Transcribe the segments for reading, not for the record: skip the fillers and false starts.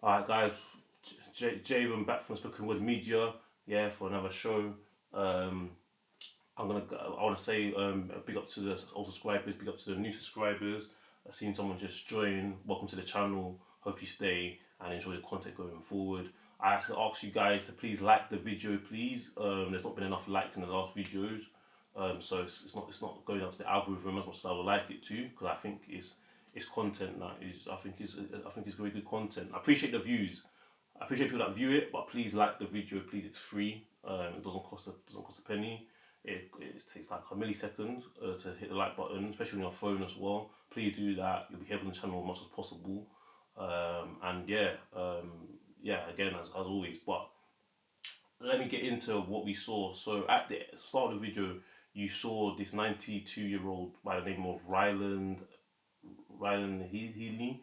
Alright, guys, Javen back from Spoken Word Media, yeah, for another show. Um, I want to say big up to the old subscribers, big up to the new subscribers. I've seen someone just join. Welcome to the channel. Hope you stay and enjoy the content going forward. I have to ask you guys to please like the video, please. There's not been enough likes in the last videos, so it's not going up to the algorithm as much as I would like it to, because I think it's content that is I think it's very good content. I appreciate the views. I appreciate people that view it, but please like the video. Please, it's free. It doesn't cost a penny. It takes like a millisecond to hit the like button, especially on your phone as well. Please do that. You'll be helping the channel as much as possible. And yeah, again as always. But let me get into what we saw. So at the start of the video, you saw this 92-year-old by the name of Ryland Headley,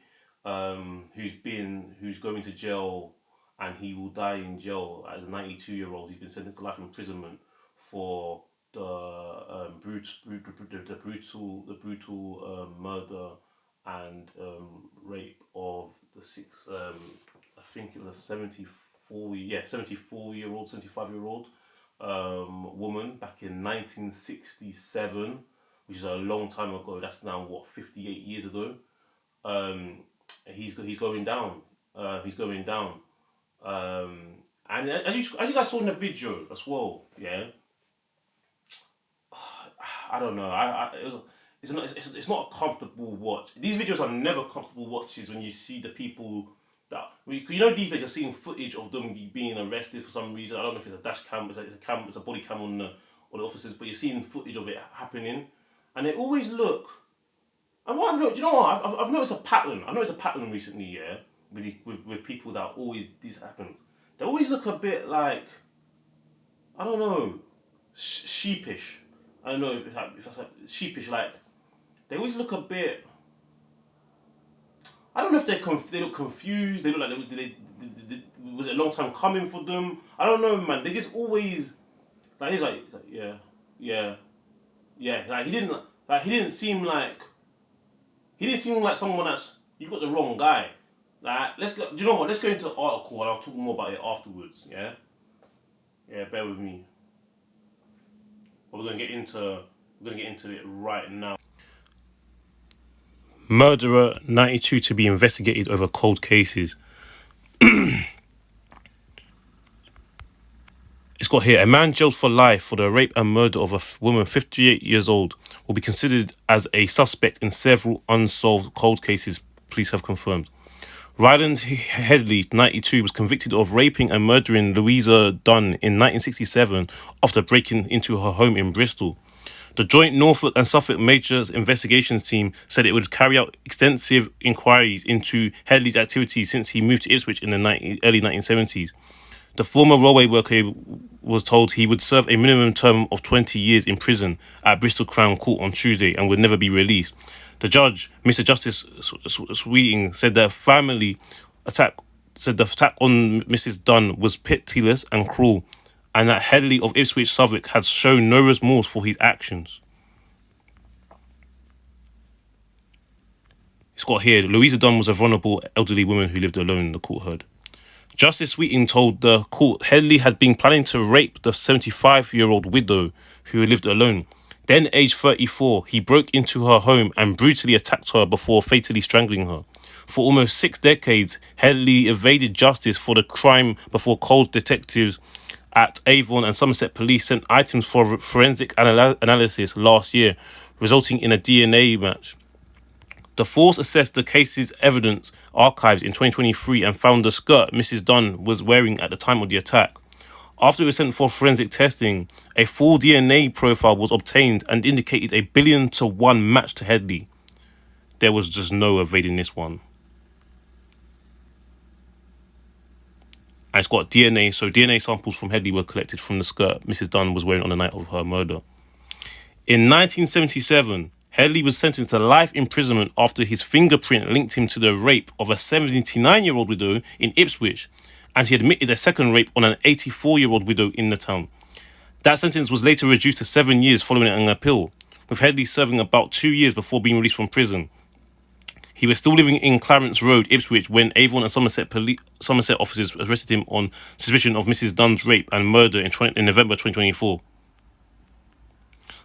who's going to jail, and he will die in jail as a 92-year-old. He's been sentenced to life imprisonment for the brutal murder and rape of the six. I think it was a 74-year-old, 75-year-old woman back in 1967, which is a long time ago. That's now what, 58 years ago. He's going down. He's going down. And as you guys saw in the video as well, yeah. I don't know. It's not a comfortable watch. These videos are never comfortable watches when you see the people that these days you're seeing footage of them being arrested for some reason. I don't know if it's a dash cam, it's a body cam on the officers, but you're seeing footage of it happening, and they always look. And what I've noticed, you know what? I've noticed a pattern. I've noticed a pattern recently, yeah, with people that always this happens. They always look a bit like, I don't know, sheepish. I don't know if that's like sheepish. Like they always look a bit. I don't know if they look confused. They look like was it a long time coming for them? I don't know, man. They just always he's like yeah, yeah, yeah. He didn't seem like someone that's, you got the wrong guy. Like let's go. Do you know what? Let's go into the article and I'll talk more about it afterwards. Yeah, yeah. Bear with me. But we're gonna get into it right now. Murderer 92 to be investigated over cold cases. It's got here, a man jailed for life for the rape and murder of a woman 58 years old will be considered as a suspect in several unsolved cold cases, police have confirmed. Ryland Headley, 92, was convicted of raping and murdering Louisa Dunn in 1967 after breaking into her home in Bristol. The joint Norfolk and Suffolk Majors Investigations Team said it would carry out extensive inquiries into Headley's activities since he moved to Ipswich in the early 1970s. The former railway worker was told he would serve a minimum term of 20 years in prison at Bristol Crown Court on Tuesday and would never be released. The judge, Mr. Justice Sweeting, said the attack on Mrs. Dunn was pitiless and cruel, and that Headley of Ipswich, Suffolk, had shown no remorse for his actions. It's got here, Louisa Dunn was a vulnerable elderly woman who lived alone, the court heard. Justice Sweeting told the court Headley had been planning to rape the 75-year-old widow who lived alone. Then, aged 34, he broke into her home and brutally attacked her before fatally strangling her. For almost 6 decades, Headley evaded justice for the crime before cold detectives at Avon and Somerset Police sent items for forensic analysis last year, resulting in a DNA match. The force assessed the case's evidence archives in 2023 and found the skirt Mrs. Dunn was wearing at the time of the attack. After it was sent for forensic testing, a full DNA profile was obtained and indicated a 1,000,000,000 match to Headley. There was just no evading this one. And it's got DNA, so DNA samples from Headley were collected from the skirt Mrs. Dunn was wearing on the night of her murder. In 1977, Headley was sentenced to life imprisonment after his fingerprint linked him to the rape of a 79-year-old widow in Ipswich, and he admitted a second rape on an 84-year-old widow in the town. That sentence was later reduced to 7 years following an appeal, with Headley serving about 2 years before being released from prison. He was still living in Clarence Road, Ipswich, when Avon and Somerset officers arrested him on suspicion of Mrs. Dunn's rape and murder in November 2024.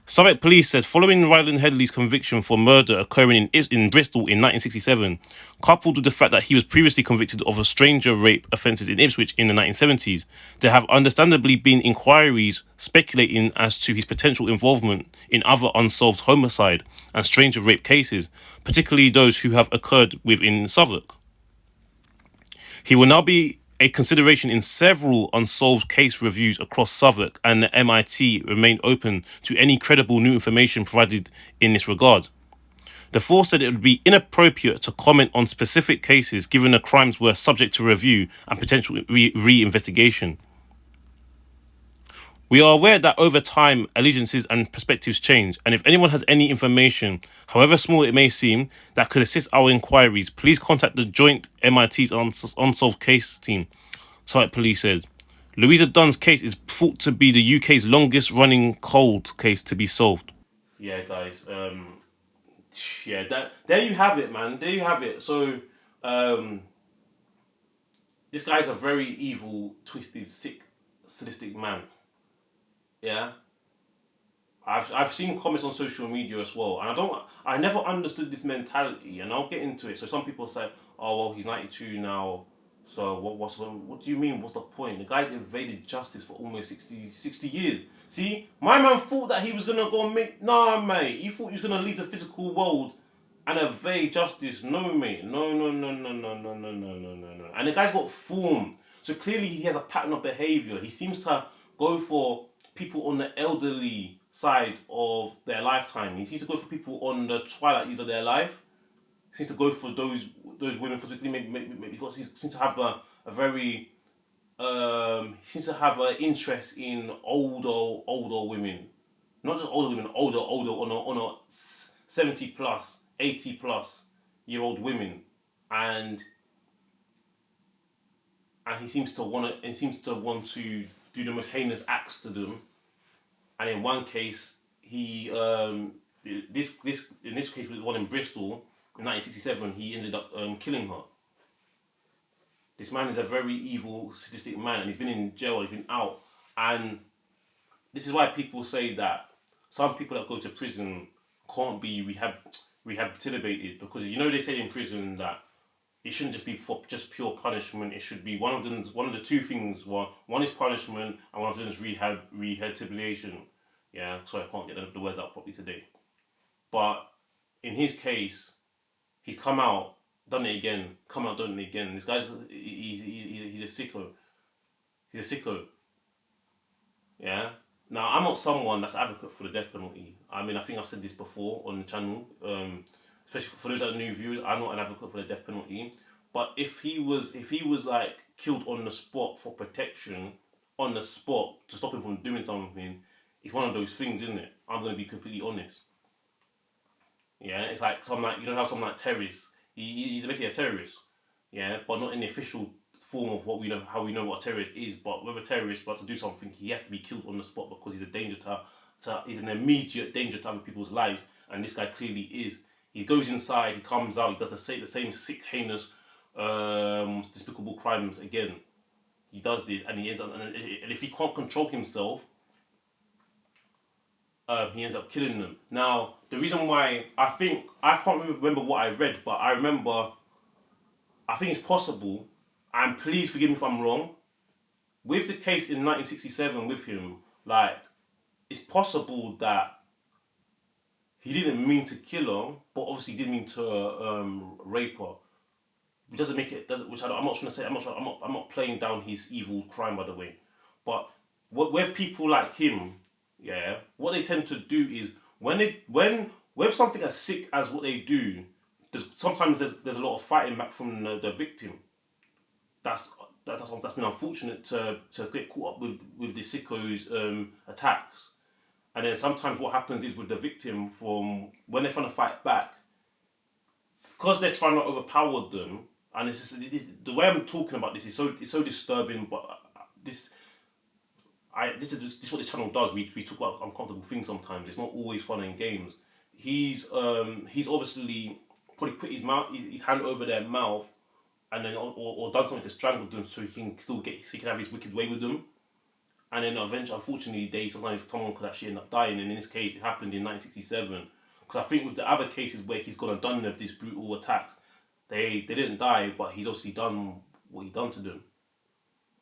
Southwark police said following Ryland Headley's conviction for murder occurring in Bristol in 1967, coupled with the fact that he was previously convicted of a stranger rape offences in Ipswich in the 1970s, there have understandably been inquiries speculating as to his potential involvement in other unsolved homicide and stranger rape cases, particularly those who have occurred within Southwark. He will now be a consideration in several unsolved case reviews across Southwark, and the MIT remain open to any credible new information provided in this regard. The force said it would be inappropriate to comment on specific cases given the crimes were subject to review and potential re-investigation. We are aware that over time, allegiances and perspectives change, and if anyone has any information, however small it may seem, that could assist our inquiries, please contact the joint MIT's Unsolved Case team, Southwark Police said. Louisa Dunn's case is thought to be the UK's longest running cold case to be solved. Yeah, guys. There you have it, man. There you have it. So, this guy's a very evil, twisted, sick, sadistic man. Yeah, I've seen comments on social media as well, and I never understood this mentality, and I'll get into it. So some people say, "Oh well, he's 92 now, so what do you mean? What's the point? The guy's evaded justice for almost 60 years. See, my man thought that he was gonna go and make mate. He thought he was gonna leave the physical world and evade justice. No, mate. No. And the guy's got form, so clearly he has a pattern of behaviour. He seems to go for people on the elderly side of their lifetime. He seems to go for people on the twilight years of their life. He seems to go for those women, particularly because he seems to have a very he seems to have an interest in older women, not just older women, older on a 70 plus, 80 plus year old women, and he seems to want to do the most heinous acts to them, and in one case, he in this case with the one in Bristol in 1967, he ended up killing her. This man is a very evil, sadistic man, and he's been in jail, he's been out, and this is why people say that some people that go to prison can't be rehabilitated, because they say in prison that it shouldn't just be for just pure punishment. It should be one of the two things. One is punishment, and one of them is rehabilitation. Yeah, sorry, I can't get the words out properly today. But in his case, he's come out, done it again, done it again. This guy's he's a sicko. He's a sicko. Yeah. Now, I'm not someone that's an advocate for the death penalty. I mean, I think I've said this before on the channel. Especially for those that are new viewers, I'm not an advocate for the death penalty. But if he was like killed on the spot for protection, on the spot to stop him from doing something, it's one of those things, isn't it? I'm gonna be completely honest. Yeah, it's like some terrorists. He's basically a terrorist. Yeah, but not in the official form of how we know what a terrorist is. But with a terrorist, but to do something, he has to be killed on the spot because he's a danger he's an immediate danger to other people's lives, and this guy clearly is. He goes inside, he comes out, he does the same sick, heinous, despicable crimes again. He does this, and he ends up, and if he can't control himself, he ends up killing them. Now, the reason why I can't remember what I read, but I think it's possible, and please forgive me if I'm wrong, with the case in 1967 with him, like, it's possible that he didn't mean to kill her, but obviously did mean to rape her. Which doesn't make it. I'm not trying to say. I'm not playing down his evil crime, by the way. But with people like him, yeah, what they tend to do is when with something as sick as what they do, sometimes there's a lot of fighting back from the victim. That's been unfortunate to get caught up with the sicko's attacks. And then sometimes what happens is with the victim, from when they're trying to fight back, because they're trying to overpower them, and the way I'm talking about this is so disturbing. But this is what this channel does. We talk about uncomfortable things sometimes. It's not always fun and games. He's obviously probably put his hand over their mouth, and then or done something to strangle them so he can have his wicked way with them. And then eventually, unfortunately, sometimes someone could actually end up dying. And in this case, it happened in 1967. Because I think with the other cases where he's gone and done these brutal attacks, they didn't die, but he's obviously done what he done to them.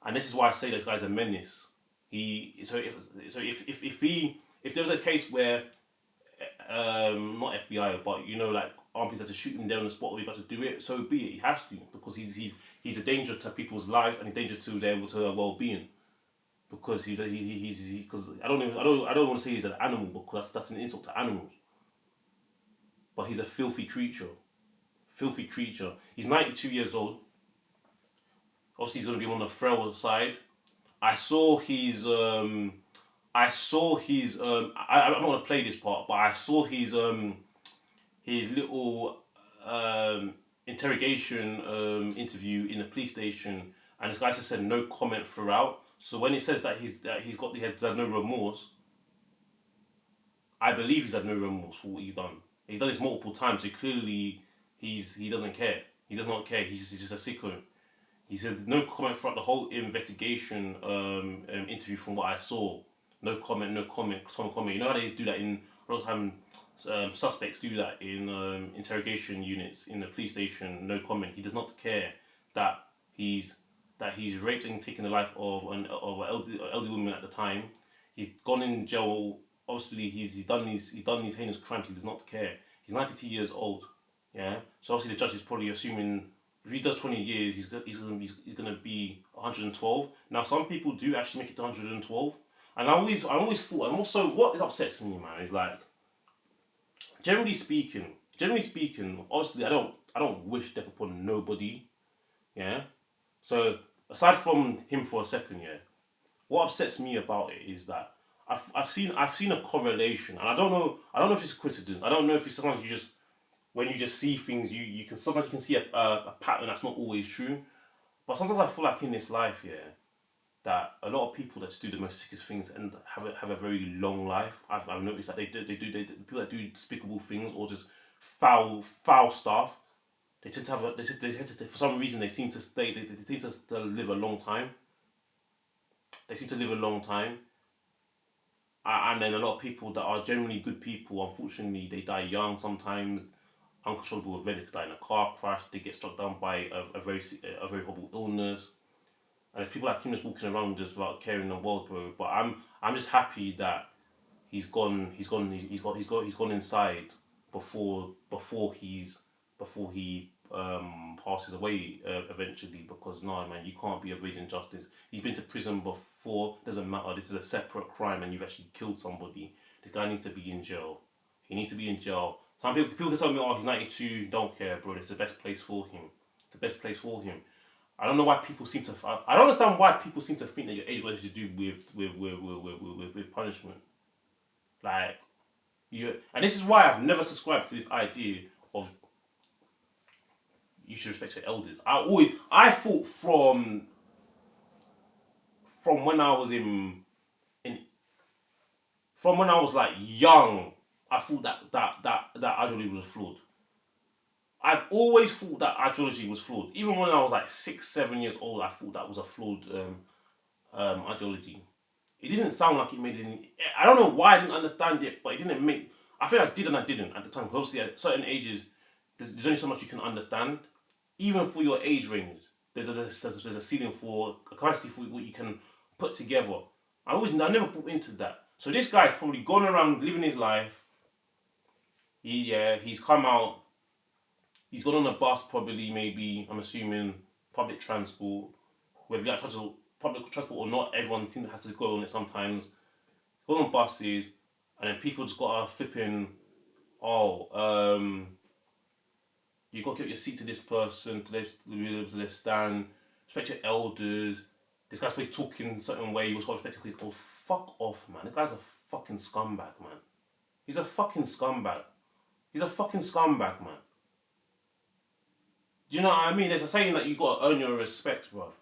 And this is why I say this guy's a menace. If there was a case where not FBI, but like armed police had to shoot him there on the spot, or he got to do it, so be it. He has to, because he's a danger to people's lives and a danger to their well-being. Because because I don't want to say he's an animal, because that's an insult to animals. But he's a filthy creature. Filthy creature. He's 92 years old. Obviously, he's going to be on the frail side. I'm not going to play this part, but I saw his little interrogation interview in the police station, and this guy just said no comment throughout. So when it says that he's had no remorse, I believe he's had no remorse for what he's done. He's done this multiple times, so clearly he doesn't care. He does not care. He's just a sicko. He said no comment throughout the whole investigation interview. From what I saw, no comment. You know how they do that in a lot of time. Suspects do that in interrogation units in the police station. No comment. He does not care that he's raped and taken the life of an elderly woman at the time. He's gone in jail. Obviously, he's done these heinous crimes. He does not care. He's 92 years old. Yeah. So obviously, the judge is probably assuming if he does 20 years, he's gonna be 112. Now, some people do actually make it to 112, and I always thought, and also what upsets me, man, is like, generally speaking, obviously, I don't wish death upon nobody. Yeah. So aside from him for a second, yeah, what upsets me about it is that I've seen a correlation, and I don't know if it's a coincidence. I don't know if it's sometimes when you just see things, you can see a pattern that's not always true. But sometimes I feel like in this life, yeah, that a lot of people that do the most sickest things and have a very long life. I've noticed that people that do despicable things or just foul stuff, they tend to for some reason they seem to live a long time. They seem to live a long time. And then a lot of people that are generally good people, unfortunately, they die young sometimes. Uncontrollable event, they could die in a car crash. They get struck down by a very horrible illness. And there's people like him just walking around just without caring in the world, bro. But I'm just happy that he's gone inside before he passes away eventually, because no, man, you can't be evading justice. He's been to prison before. Doesn't matter. This is a separate crime, and you've actually killed somebody. This guy needs to be in jail. He needs to be in jail. Some people can tell me, oh, he's 92. Don't care, bro. It's the best place for him. It's the best place for him. I don't know why people seem to. I don't understand why people seem to think that your age got to do with punishment. Like, and this is why I've never subscribed to this idea of you should respect your elders. I thought from when I was from when I was like young, I thought that ideology was flawed. I've always thought that ideology was flawed. Even when I was like 6, 7 years old, I thought that was a flawed ideology. It didn't sound like it made any. I don't know why I didn't understand it, but it didn't make. I think I did and I didn't at the time. Because obviously, at certain ages, there's only so much you can understand. Even for your age range, there's a ceiling for a capacity for what you can put together. I never put into that. So this guy's probably gone around living his life. He's come out. He's gone on a bus, probably, maybe, I'm assuming, public transport. Whether you like public transport or not, everyone has to go on it sometimes. Go on buses, and then people just got to flipping, you got to give your seat to this person, to their stand, respect your elders. This guy's probably talking a certain way, you was got to respect him. Oh, fuck off, man. This guy's a fucking scumbag, man. He's a fucking scumbag. Man. Do you know what I mean? There's a saying that you got to earn your respect, bro.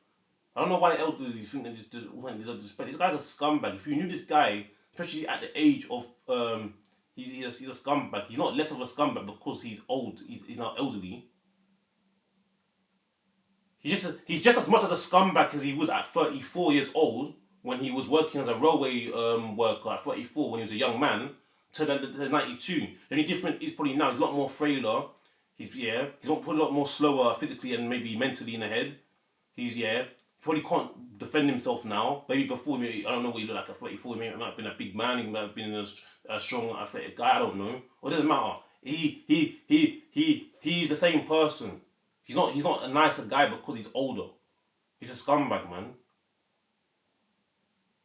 I don't know why the elders think they just want respect. This guy's a scumbag. If you knew this guy, especially at the age of, He's a scumbag. He's not less of a scumbag because he's old. He's not elderly. He's just as much as a scumbag as he was at 34 years old when he was working as a railway worker at 34 when he was a young man to the 92. The only difference is probably now he's a lot more frailer. He's probably a lot more slower physically and maybe mentally in the head. He probably can't defend himself now. Maybe before, I don't know what he looked like at 34. He might have been a big man. He might have been a strong athletic guy. I don't know. It doesn't matter. He's the same person. He's not a nicer guy because he's older. He's a scumbag, man.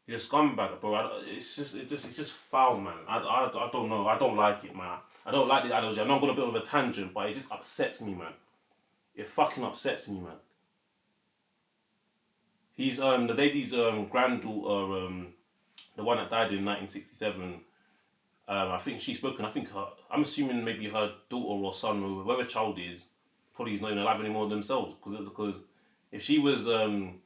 He's a scumbag, bro. It's just foul, man. I don't know. I don't like it, man. I don't like the ideology. I'm not going to build a tangent, but it just upsets me, man. It fucking upsets me, man. He's the lady's granddaughter, the one that died in 1967. I think she's spoken. I'm assuming maybe her daughter or son or whoever child is probably is not even alive anymore themselves because if she was in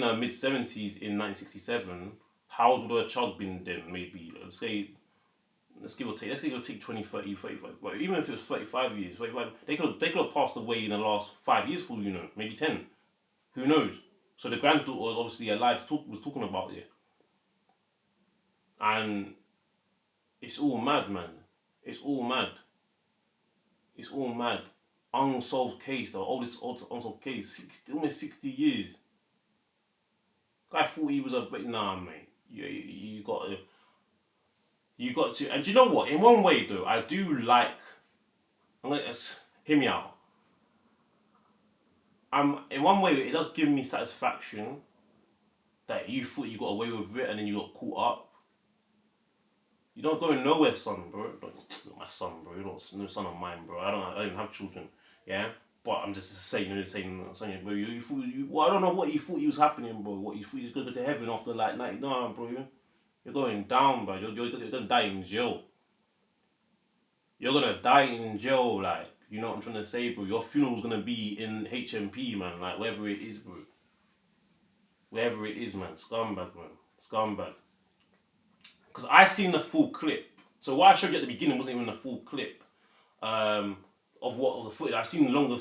her mid 70s in 1967, how old would her child been then? Maybe let's give or take 20, 30, 35. But even if it was 35 years, they could have passed away in the last 5 years, for you know, maybe 10. Who knows? So the granddaughter was obviously alive. Was talking about it, and it's all mad, man. It's all mad. It's all mad. Unsolved case, the oldest unsolved case, almost 60 years. Guy thought he was a bit. Nah, mate. You got to. And do you know what? In one way, though, I do like. Hear me out. In one way, it does give me satisfaction that you thought you got away with it and then you got caught up. You don't go nowhere, son, bro. Not my son, bro. You're not no son of mine, bro. I don't have children, yeah. But I'm just saying, bro. I don't know what you thought was happening, bro. What you thought you was gonna go to heaven after like 99, bro. You're going down, bro. You're gonna die in jail. You're gonna die in jail, like. You know what I'm trying to say, bro? Your funeral's gonna be in HMP, man. Like, wherever it is, bro. Wherever it is, man. Scumbag, man. Scumbag. Because I seen the full clip. So what I showed you at the beginning wasn't even the full clip of what was the footage. I've seen longer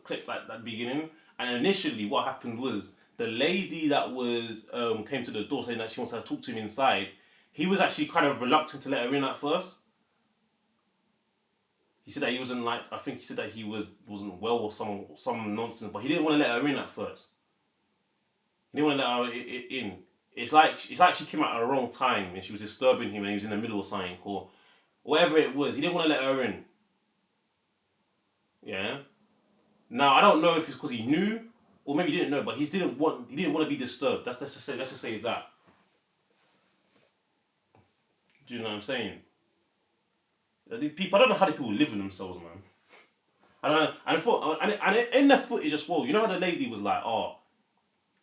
clips like that beginning. And initially, what happened was the lady that was came to the door saying that she wants to talk to him inside. He was actually kind of reluctant to let her in at first. He said that he wasn't like, I think he said that he wasn't well or some nonsense, but he didn't want to let her in at first. He didn't want to let her in. It's like she came out at the wrong time and she was disturbing him and he was in the middle of something or whatever it was. He didn't want to let her in. Yeah. Now I don't know if it's because he knew or maybe he didn't know, but he didn't want to be disturbed. Let's just say that. Do you know what I'm saying? These people, I don't know how these people live with themselves, man. I don't know. And in the footage as well, you know how the lady was like, oh,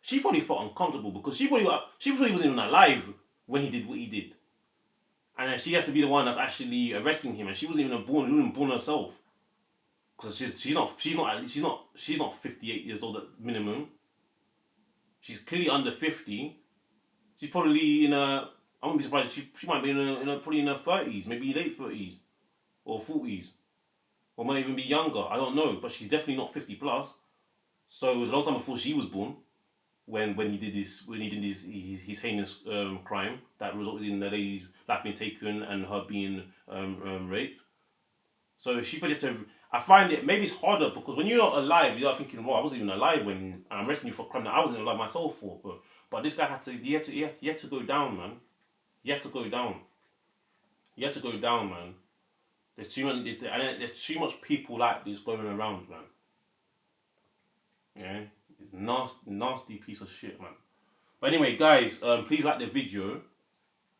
she probably felt uncomfortable because she probably wasn't even alive when he did what he did, and then she has to be the one that's actually arresting him, and she wasn't even born herself, because she's not 58 years old at minimum. She's clearly under 50. She's probably I wouldn't be surprised. She might be probably in her 30s, maybe late 30s. Or 40s, or might even be younger. I don't know, but she's definitely not 50 plus. So it was a long time before she was born when he did his heinous crime that resulted in the lady's life being taken and her being raped. So she put it to. I find it maybe it's harder because when you're not alive, you're thinking, "Well, I wasn't even alive when I'm arresting you for a crime that I wasn't alive myself for." But this guy had to go down, man. You have to go down. You have to go down, man. There's too much people like this going around, man. Yeah, it's nasty piece of shit, man. But anyway, guys, please like the video.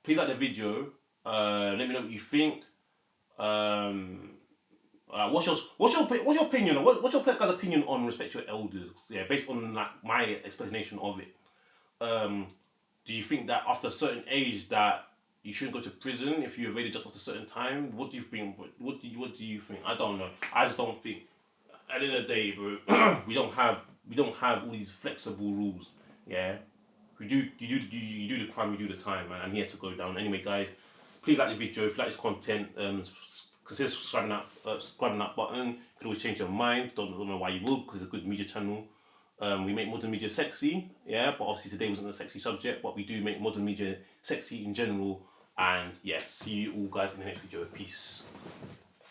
Let me know what you think. What's your opinion? What's your guys' opinion on respect to your elders? Yeah, based on like my explanation of it. Do you think that after a certain age that you shouldn't go to prison if you evaded just after a certain time? What do you think? What do you think? I don't know. I just don't think. At the end of the day, bro, we don't have all these flexible rules. Yeah, you do the crime, you do the time, man. And he had to go down. Anyway, guys, please like the video. If you like this content, consider subscribing that button. You could always change your mind. Don't know why you will, because it's a good media channel. We make modern media sexy, yeah, but obviously today wasn't a sexy subject, but we do make modern media sexy in general. And yeah, see you all guys in the next video. Peace.